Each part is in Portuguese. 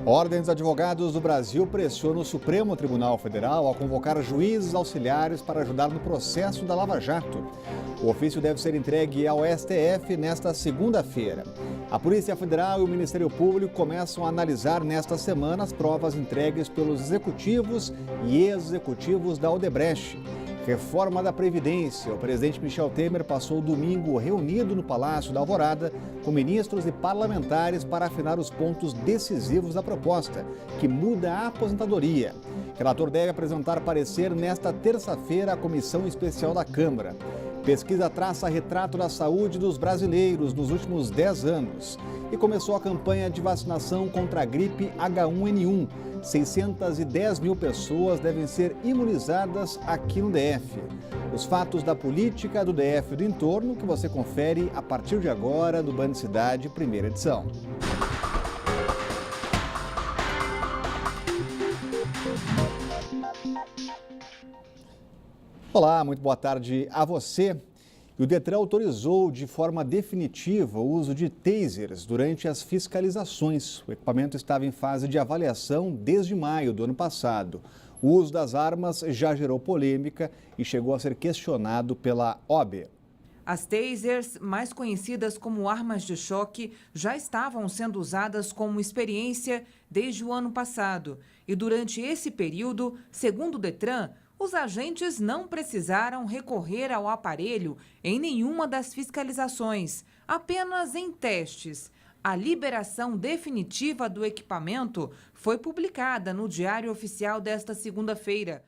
A Ordem dos Advogados do Brasil pressiona o Supremo Tribunal Federal a convocar juízes auxiliares para ajudar no processo da Lava Jato. O ofício deve ser entregue ao STF nesta segunda-feira. A Polícia Federal e o Ministério Público começam a analisar nesta semana as provas entregues pelos executivos e ex-executivos da Odebrecht. Reforma da Previdência. O presidente Michel Temer passou o domingo reunido no Palácio da Alvorada com ministros e parlamentares para afinar os pontos decisivos da proposta, que muda a aposentadoria. O relator deve apresentar parecer nesta terça-feira à Comissão Especial da Câmara. Pesquisa traça retrato da saúde dos brasileiros nos últimos 10 anos. E começou a campanha de vacinação contra a gripe H1N1. 610 mil pessoas devem ser imunizadas aqui no DF. Os fatos da política do DF e do entorno que você confere a partir de agora do Band Cidade, primeira edição. Olá, muito boa tarde a você. O Detran autorizou de forma definitiva o uso de tasers durante as fiscalizações. O equipamento estava em fase de avaliação desde maio do ano passado. O uso das armas já gerou polêmica e chegou a ser questionado pela OAB. As tasers, mais conhecidas como armas de choque, já estavam sendo usadas como experiência desde o ano passado. E durante esse período, segundo o Detran, os agentes não precisaram recorrer ao aparelho em nenhuma das fiscalizações, apenas em testes. A liberação definitiva do equipamento foi publicada no Diário Oficial desta segunda-feira.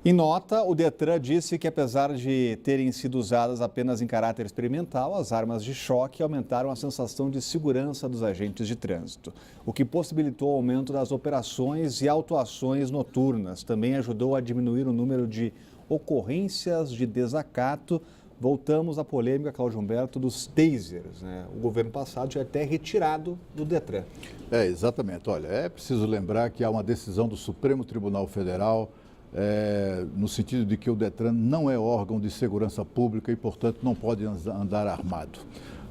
Em nota, o Detran disse que, apesar de terem sido usadas apenas em caráter experimental, as armas de choque aumentaram a sensação de segurança dos agentes de trânsito, o que possibilitou o aumento das operações e autuações noturnas. Também ajudou a diminuir o número de ocorrências de desacato. Voltamos à polêmica, Cláudio Humberto, dos tasers, né? O governo passado já é até retirado do Detran. Exatamente. Olha, é preciso lembrar que há uma decisão do Supremo Tribunal Federal no sentido de que o Detran não é órgão de segurança pública e, portanto, não pode andar armado.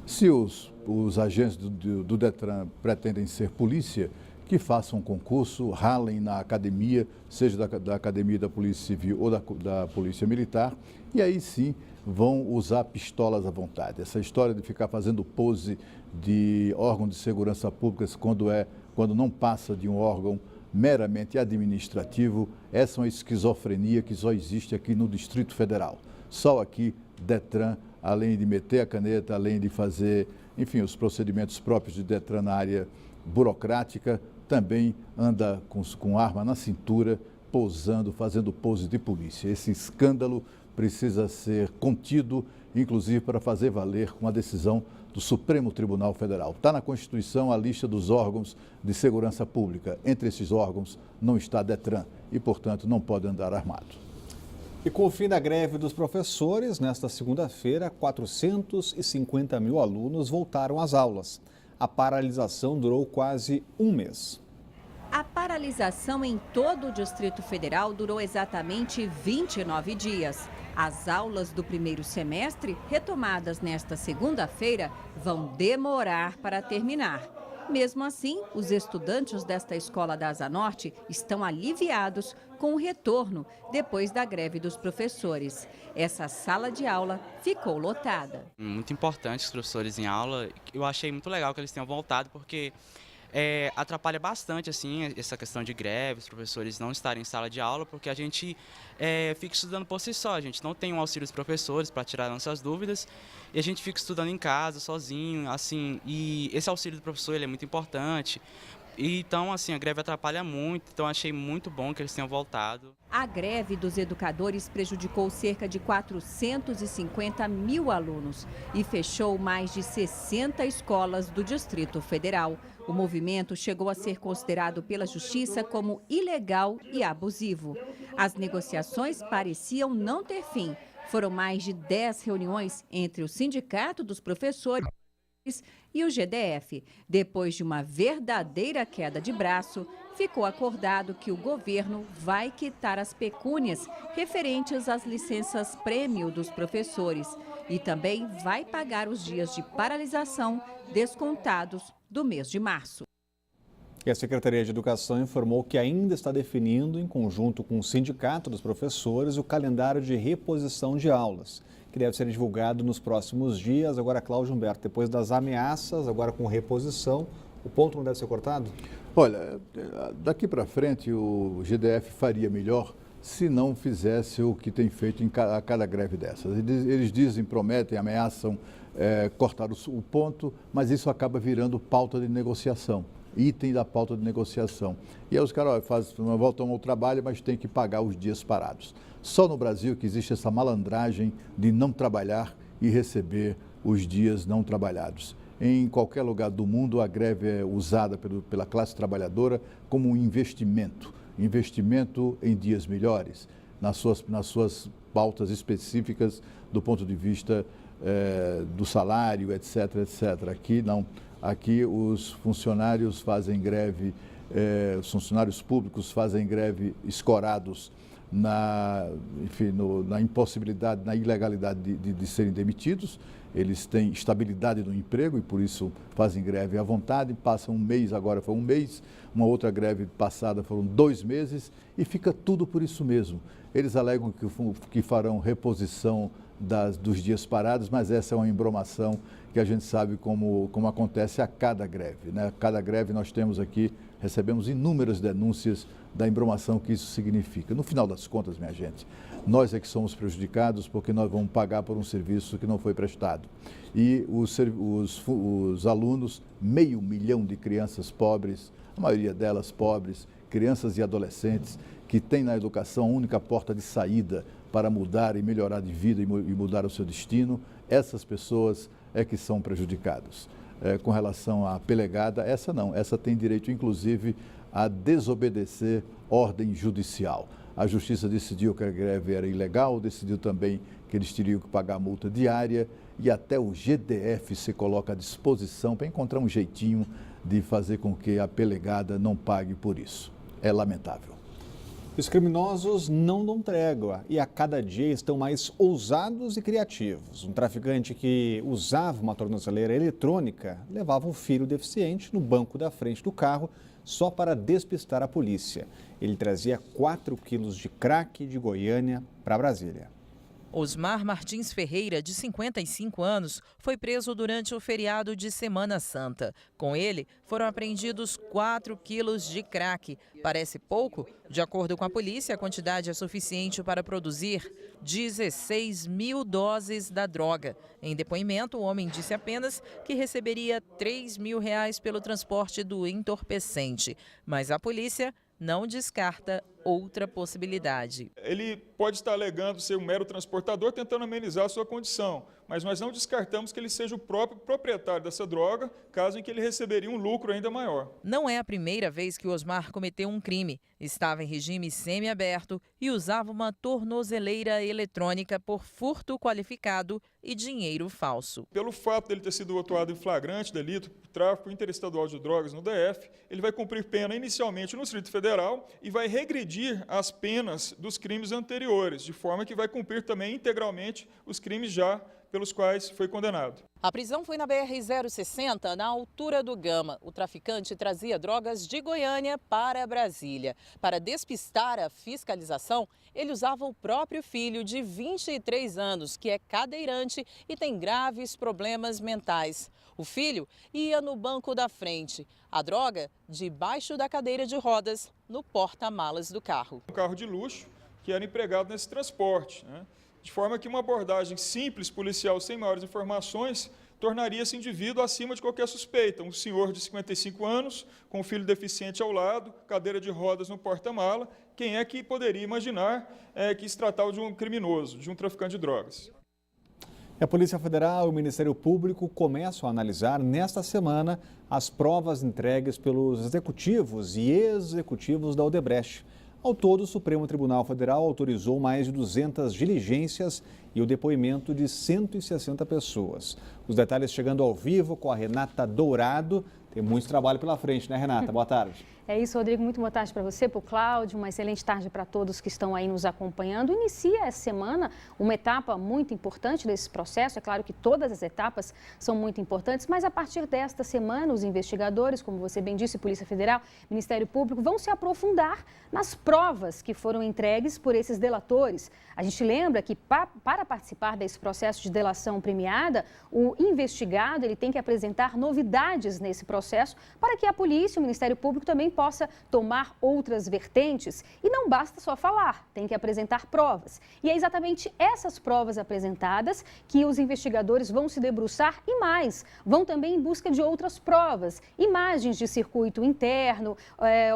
Se os agentes do Detran pretendem ser polícia, que façam um concurso, ralem na academia, seja da Academia da Polícia Civil ou da Polícia Militar, e aí sim vão usar pistolas à vontade. Essa história de ficar fazendo pose de órgão de segurança pública quando não passa de um órgão meramente administrativo, essa é uma esquizofrenia que só existe aqui no Distrito Federal. Só aqui, Detran, além de meter a caneta, além de fazer, enfim, os procedimentos próprios de Detran na área burocrática, também anda com arma na cintura, posando, fazendo pose de polícia. Esse escândalo precisa ser contido, inclusive para fazer valer uma decisão do Supremo Tribunal Federal. Está na Constituição a lista dos órgãos de segurança pública. Entre esses órgãos não está Detran e, portanto, não pode andar armado. E com o fim da greve dos professores, nesta segunda-feira, 450 mil alunos voltaram às aulas. A paralisação durou quase um mês. A paralisação em todo o Distrito Federal durou exatamente 29 dias. As aulas do primeiro semestre, retomadas nesta segunda-feira, vão demorar para terminar. Mesmo assim, os estudantes desta escola da Asa Norte estão aliviados com o retorno depois da greve dos professores. Essa sala de aula ficou lotada. Muito importante os professores em aula. Eu achei muito legal que eles tenham voltado, porque atrapalha bastante assim, essa questão de greve, os professores não estarem em sala de aula, porque a gente fica estudando por si só, a gente não tem um auxílio dos professores para tirar nossas dúvidas, e a gente fica estudando em casa, sozinho, assim, e esse auxílio do professor ele é muito importante. Então, assim, a greve atrapalha muito, então achei muito bom que eles tenham voltado. A greve dos educadores prejudicou cerca de 450 mil alunos e fechou mais de 60 escolas do Distrito Federal. O movimento chegou a ser considerado pela Justiça como ilegal e abusivo. As negociações pareciam não ter fim. Foram mais de 10 reuniões entre o Sindicato dos Professores e o GDF. Depois de uma verdadeira queda de braço, ficou acordado que o governo vai quitar as pecúnias referentes às licenças prêmio dos professores. e também vai pagar os dias de paralisação descontados do mês de março. E a Secretaria de Educação informou que ainda está definindo, em conjunto com o Sindicato dos Professores, o calendário de reposição de aulas, que deve ser divulgado nos próximos dias. Agora, Cláudio Humberto, depois das ameaças, agora com reposição, o ponto não deve ser cortado? Olha, daqui para frente o GDF faria melhor se não fizesse o que tem feito a cada greve dessas. Eles dizem, prometem, ameaçam cortar o ponto, mas isso acaba virando pauta de negociação, item da pauta de negociação. E aí os caras voltam ao trabalho, mas tem que pagar os dias parados. Só no Brasil que existe essa malandragem de não trabalhar e receber os dias não trabalhados. Em qualquer lugar do mundo, a greve é usada pela classe trabalhadora como um investimento em dias melhores, nas suas pautas específicas do ponto de vista do salário, etc, etc. Aqui não. Aqui os funcionários fazem greve, os funcionários públicos fazem greve escorados na impossibilidade, na ilegalidade de serem demitidos. Eles têm estabilidade no emprego e por isso fazem greve à vontade. Passa um mês, agora foi um mês, uma outra greve passada foram 2 meses e fica tudo por isso mesmo. Eles alegam que farão reposição dos dias parados, mas essa é uma embromação que a gente sabe como acontece a cada greve, né? Cada greve nós temos aqui, recebemos inúmeras denúncias da embromação que isso significa. No final das contas, minha gente, nós é que somos prejudicados porque nós vamos pagar por um serviço que não foi prestado. E os alunos, 500 mil de crianças pobres, a maioria delas pobres, crianças e adolescentes, que têm na educação a única porta de saída para mudar e melhorar de vida e mudar o seu destino, essas pessoas é que são prejudicadas. Com relação à pelegada, essa não, essa tem direito inclusive a desobedecer ordem judicial. A Justiça decidiu que a greve era ilegal, decidiu também que eles teriam que pagar multa diária e até o GDF se coloca à disposição para encontrar um jeitinho de fazer com que a pelegada não pague por isso. É lamentável. Os criminosos não dão trégua e a cada dia estão mais ousados e criativos. Um traficante que usava uma tornozeleira eletrônica levava um filho deficiente no banco da frente do carro só para despistar a polícia. Ele trazia 4 quilos de crack de Goiânia para Brasília. Osmar Martins Ferreira, de 55 anos, foi preso durante o feriado de Semana Santa. Com ele, foram apreendidos 4 quilos de crack. Parece pouco? De acordo com a polícia, a quantidade é suficiente para produzir 16 mil doses da droga. Em depoimento, o homem disse apenas que receberia R$3 mil pelo transporte do entorpecente. Mas a polícia não descarta outra possibilidade. Ele pode estar alegando ser um mero transportador, tentando amenizar a sua condição, mas nós não descartamos que ele seja o próprio proprietário dessa droga, caso em que ele receberia um lucro ainda maior. Não é a primeira vez que o Osmar cometeu um crime. Estava em regime semiaberto e usava uma tornozeleira eletrônica por furto qualificado e dinheiro falso. Pelo fato dele ter sido atuado em flagrante delito, tráfico interestadual de drogas no DF, ele vai cumprir pena inicialmente no Distrito Federal e vai regredir as penas dos crimes anteriores, de forma que vai cumprir também integralmente os crimes já pelos quais foi condenado. A prisão foi na BR-060, na altura do Gama. O traficante trazia drogas de Goiânia para Brasília. Para despistar a fiscalização, ele usava o próprio filho de 23 anos, que é cadeirante e tem graves problemas mentais. O filho ia no banco da frente, a droga debaixo da cadeira de rodas, no porta-malas do carro. Um carro de luxo que era empregado nesse transporte, né? De forma que uma abordagem simples, policial, sem maiores informações, tornaria esse indivíduo acima de qualquer suspeita. Um senhor de 55 anos, com um filho deficiente ao lado, cadeira de rodas no porta-mala. Quem é que poderia imaginar que se tratava de um criminoso, de um traficante de drogas? A Polícia Federal e o Ministério Público começam a analisar nesta semana as provas entregues pelos executivos e ex-executivos da Odebrecht. Ao todo, o Supremo Tribunal Federal autorizou mais de 200 diligências e o depoimento de 160 pessoas. Os detalhes chegando ao vivo com a Renata Dourado. Tem muito trabalho pela frente, né, Renata? Boa tarde. É isso, Rodrigo. Muito boa tarde para você, para o Cláudio. Uma excelente tarde para todos que estão aí nos acompanhando. Inicia essa semana uma etapa muito importante desse processo. É claro que todas as etapas são muito importantes, mas a partir desta semana, os investigadores, como você bem disse, Polícia Federal, Ministério Público, vão se aprofundar nas provas que foram entregues por esses delatores. A gente lembra que para participar desse processo de delação premiada, o investigado ele tem que apresentar novidades nesse processo para que a polícia, o Ministério Público também possa tomar outras vertentes. E não basta só falar, tem que apresentar provas. E é exatamente essas provas apresentadas que os investigadores vão se debruçar e mais, vão também em busca de outras provas, imagens de circuito interno,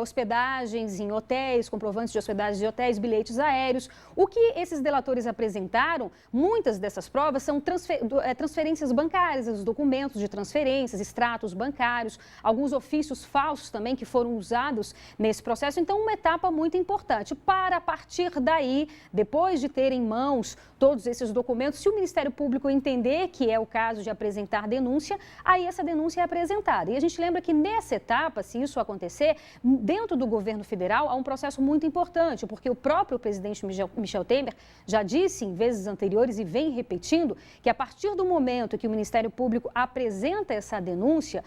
hospedagens em hotéis, comprovantes de hospedagens de hotéis, bilhetes aéreos. O que esses delatores apresentaram, muitas dessas provas são transferências bancárias, os documentos de transferências, extratos bancários, alguns ofícios falsos também que foram usados nesse processo. Então, uma etapa muito importante para, a partir daí, depois de ter em mãos todos esses documentos, se o Ministério Público entender que é o caso de apresentar denúncia, aí essa denúncia é apresentada. E a gente lembra que nessa etapa, se isso acontecer, dentro do governo federal há um processo muito importante, porque o próprio presidente Michel Temer já disse em vezes anteriores e vem repetindo que a partir do momento que o Ministério Público apresenta essa denúncia,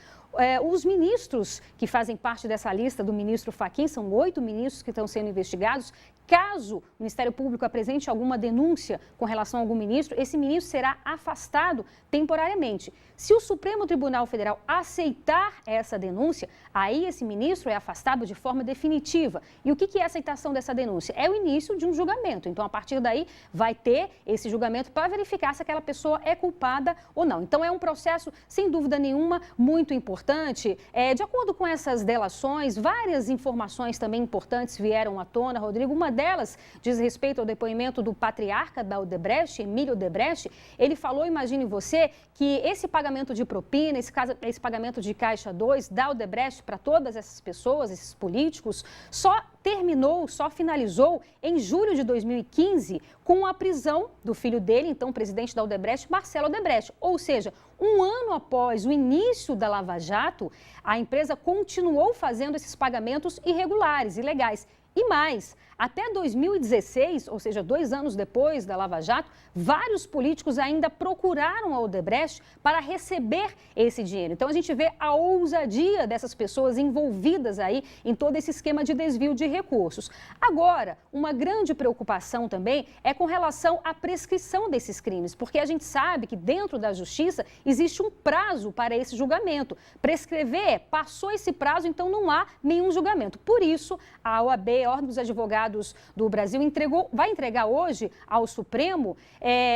os ministros que fazem parte dessa lista do ministro Fachin, são 8 ministros que estão sendo investigados. Caso o Ministério Público apresente alguma denúncia com relação a algum ministro, esse ministro será afastado temporariamente. Se o Supremo Tribunal Federal aceitar essa denúncia, aí esse ministro é afastado de forma definitiva. E o que é a aceitação dessa denúncia? É o início de um julgamento. Então, a partir daí, vai ter esse julgamento para verificar se aquela pessoa é culpada ou não. Então, é um processo, sem dúvida nenhuma, muito importante. De acordo com essas delações, várias informações também importantes vieram à tona, Rodrigo. Uma delas diz respeito ao depoimento do patriarca da Odebrecht, Emílio Odebrecht. Ele falou, imagine você, que esse pagamento de propina, esse pagamento de caixa 2 da Odebrecht para todas essas pessoas, esses políticos, só finalizou em julho de 2015 com a prisão do filho dele, então presidente da Odebrecht, Marcelo Odebrecht. Ou seja, um ano após o início da Lava Jato, a empresa continuou fazendo esses pagamentos irregulares, ilegais. E mais, até 2016, ou seja, 2 anos depois da Lava Jato, vários políticos ainda procuraram a Odebrecht para receber esse dinheiro. Então, a gente vê a ousadia dessas pessoas envolvidas aí em todo esse esquema de desvio de recursos. Agora, uma grande preocupação também é com relação à prescrição desses crimes, porque a gente sabe que dentro da Justiça existe um prazo para esse julgamento. Prescrever, passou esse prazo, então não há nenhum julgamento. Por isso, a OAB, Ordem dos Advogados do Brasil, vai entregar hoje ao Supremo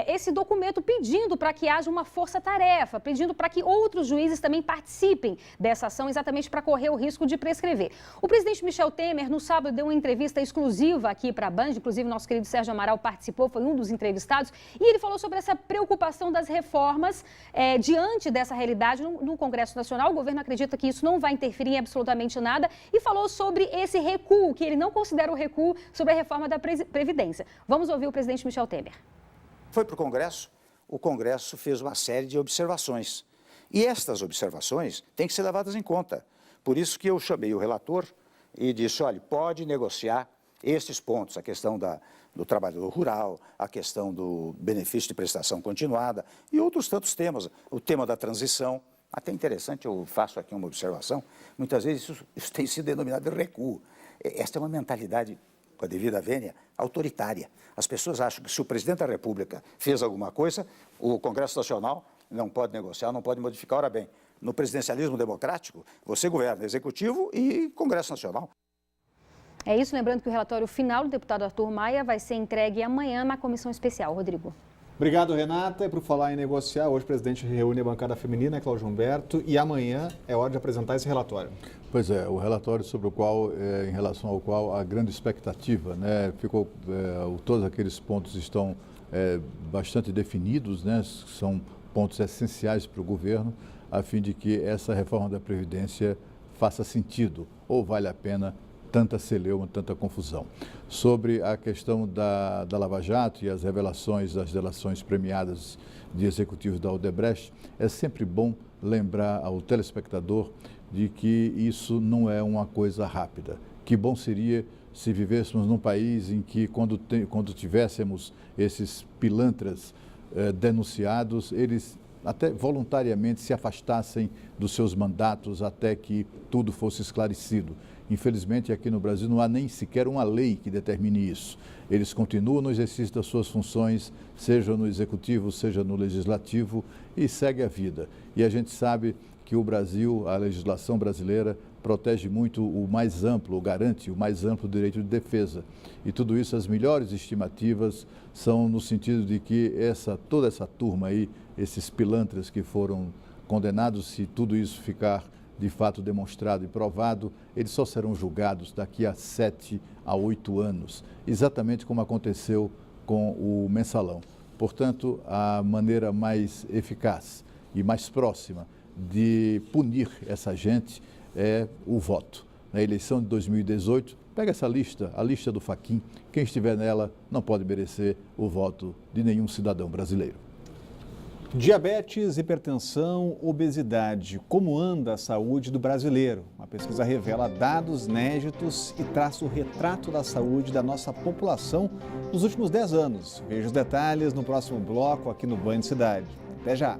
esse documento pedindo para que haja uma força-tarefa, pedindo para que outros juízes também participem dessa ação, exatamente para correr o risco de prescrever. O presidente Michel Temer, no sábado, deu uma entrevista exclusiva aqui para a Band, inclusive nosso querido Sérgio Amaral participou, foi um dos entrevistados, e ele falou sobre essa preocupação das reformas diante dessa realidade no Congresso Nacional. O governo acredita que isso não vai interferir em absolutamente nada e falou sobre esse recuo, que ele não considera o recuo sobre a reforma da Previdência. Vamos ouvir o presidente Michel Temer. Foi para o Congresso fez uma série de observações. E estas observações têm que ser levadas em conta. Por isso que eu chamei o relator e disse, olha, pode negociar esses pontos, a questão do trabalhador rural, a questão do benefício de prestação continuada e outros tantos temas, o tema da transição. Até interessante, eu faço aqui uma observação, muitas vezes isso tem sido denominado de recuo. Esta é uma mentalidade, com a devida vênia, autoritária. As pessoas acham que se o presidente da República fez alguma coisa, o Congresso Nacional não pode negociar, não pode modificar. Ora bem, no presidencialismo democrático, você governa Executivo e Congresso Nacional. É isso, lembrando que o relatório final do deputado Arthur Maia vai ser entregue amanhã na comissão especial. Rodrigo. Obrigado, Renata. E por falar em negociar, hoje o presidente reúne a bancada feminina, Cláudio Humberto, e amanhã é hora de apresentar esse relatório. Pois é, o relatório sobre o qual, em relação ao qual há grande expectativa, né? Todos aqueles pontos estão bastante definidos, né? São pontos essenciais para o governo, a fim de que essa reforma da Previdência faça sentido ou vale a pena tanta celeuma, tanta confusão. Sobre a questão da Lava Jato e as revelações das delações premiadas de executivos da Odebrecht, é sempre bom lembrar ao telespectador de que isso não é uma coisa rápida. Que bom seria se vivêssemos num país em que, quando tivéssemos esses pilantras denunciados, eles até voluntariamente se afastassem dos seus mandatos até que tudo fosse esclarecido. Infelizmente, aqui no Brasil não há nem sequer uma lei que determine isso. Eles continuam no exercício das suas funções, seja no executivo, seja no legislativo, e segue a vida. E a gente sabe que o Brasil, a legislação brasileira, protege muito o mais amplo, garante o mais amplo direito de defesa. E tudo isso, as melhores estimativas são no sentido de que toda essa turma aí, esses pilantras que foram condenados, se tudo isso ficar de fato demonstrado e provado, eles só serão julgados daqui a 7 a 8 anos, exatamente como aconteceu com o Mensalão. Portanto, a maneira mais eficaz e mais próxima de punir essa gente é o voto. Na eleição de 2018, pega essa lista, a lista do Fachin, quem estiver nela não pode merecer o voto de nenhum cidadão brasileiro. Diabetes, hipertensão, obesidade. Como anda a saúde do brasileiro? Uma pesquisa revela dados inéditos e traça o retrato da saúde da nossa população nos últimos 10 anos. Veja os detalhes no próximo bloco aqui no Banho de Cidade. Até já!